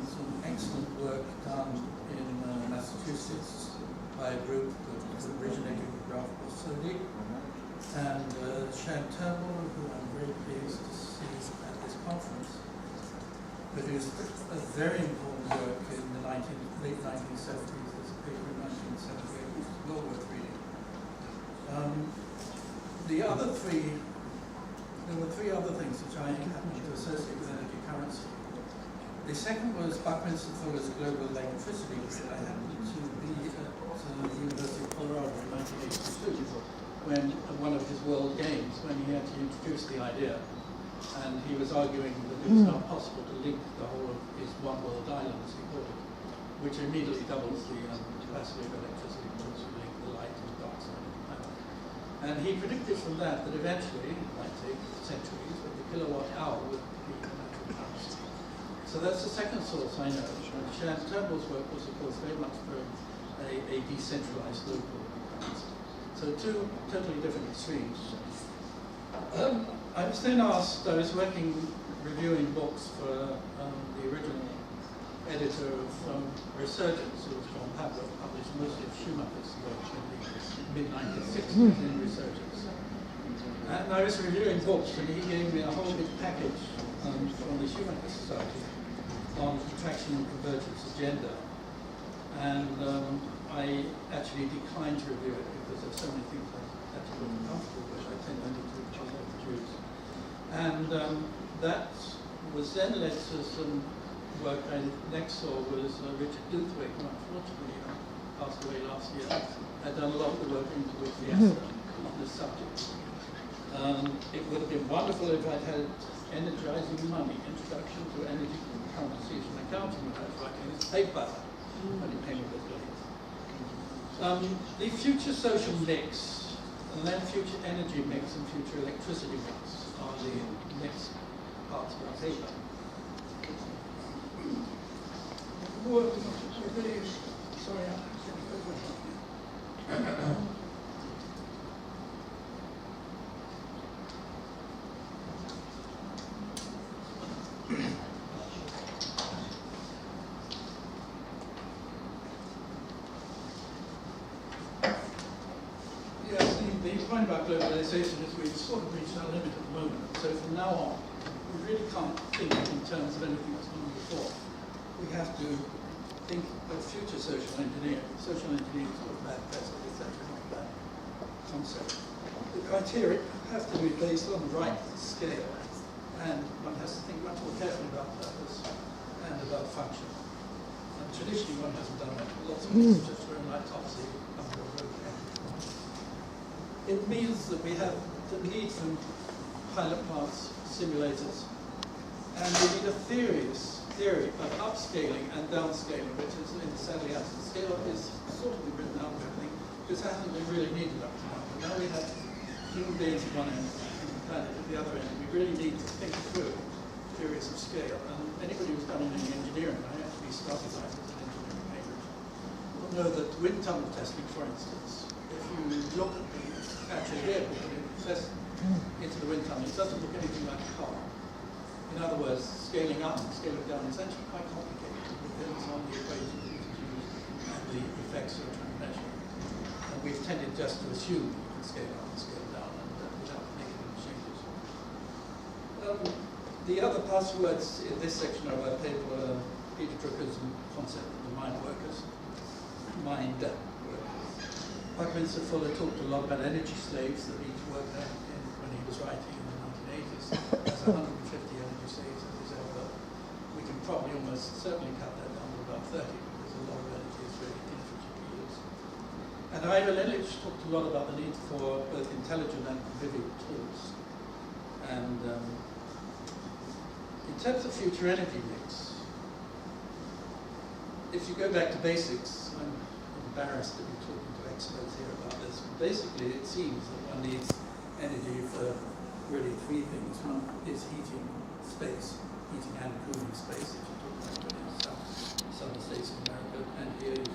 some excellent work done in Massachusetts by a group that originated with Ralph Borsodi and Shan Turnbull, who I'm very pleased to see at this conference, produced a very important work in the late 1970s. There's a paper in 1978 which is well worth reading. There were three other things which I happened to associate with energy currency. The second was Buckminster Fuller's Global Electricity Grid. I happened to be at the University of Colorado in 1982 when one of his World Games, when he actually introduced the idea, and he was arguing that it was not possible to link the whole of his one world island, as he called it, which immediately doubles the capacity of electricity to link the light and the dark side of the planet. And he predicted from that eventually, it might take centuries, but the kilowatt hour would be a natural currency. So that's the second source I know. And Shan Turnbull's work was, of course, very much for a decentralized local currency. So two totally different extremes. I was then asked, I was reviewing books for the original editor of Resurgence, who was John Pavlov, published most of Schumacher's work in the mid-1960s in Resurgence. And I was reviewing books, and he gave me a whole big package from the Schumacher Society on the Traction and Convergence agenda. And I actually declined to review it because there's so many things I actually wasn't comfortable with. I tend only to produce. And that was then led to some work I next saw was Richard Duthwick, who unfortunately passed away last year. I'd done a lot of the work into with Fiesta on this subject. It would have been wonderful if I'd had Energizing Money, Introduction to Energy Currencies and Accounting, when I was writing this paper, but it came a bit late. The future social mix, and then future energy mix and future electricity mix are the next parts of our paper. Sorry, the point about globalization is we've sort of reached our limit at the moment. So from now on, we really can't think in terms of anything that's gone before. We have to think of future social engineering. Social engineering is sort of bad press, but it's actually not a bad concept. The criteria have to be based on the right scale, and one has to think much more carefully about purpose and about function. And traditionally, one hasn't done that. Lots of things are just thrown like topsy under a road. It means that we have the need for pilot plants, simulators, and we need a theory of upscaling and downscaling, which is sadly absent. Scale is sort of the written algorithm. This hasn't been really needed up to now. But now we have human beings at one end and the planet at the other end. We really need to think through theories of scale. And anybody who's done any engineering, I actually started life as an engineering major, will know that wind tunnel testing, for instance, if you look at the actual vehicle that it says into the wind tunnel, it doesn't look anything like a car. In other words, scaling up and scaling down is actually quite complicated. It depends on the equations used and the effects you're trying to measure. And we've tended just to assume you can scale up and scale down without making any changes. The other passwords in this section of our paper are Peter Drucker's concept of the mind workers. Buckminster Fuller talked a lot about energy slaves that each worked when he was writing in the 1980s. There's 150 energy slaves in his elbow. We can probably almost certainly cut that down to about 30 because a lot of energy is really inefficiently used. And Ira Lillich talked a lot about the need for both intelligent and convivial tools. And in terms of future energy mix, if you go back to basics, I'm embarrassed to be talking to experts here about this. But basically, it seems that one needs energy for really three things. One is heating space, heating and cooling space, if you're talking about in southern states of America, and here you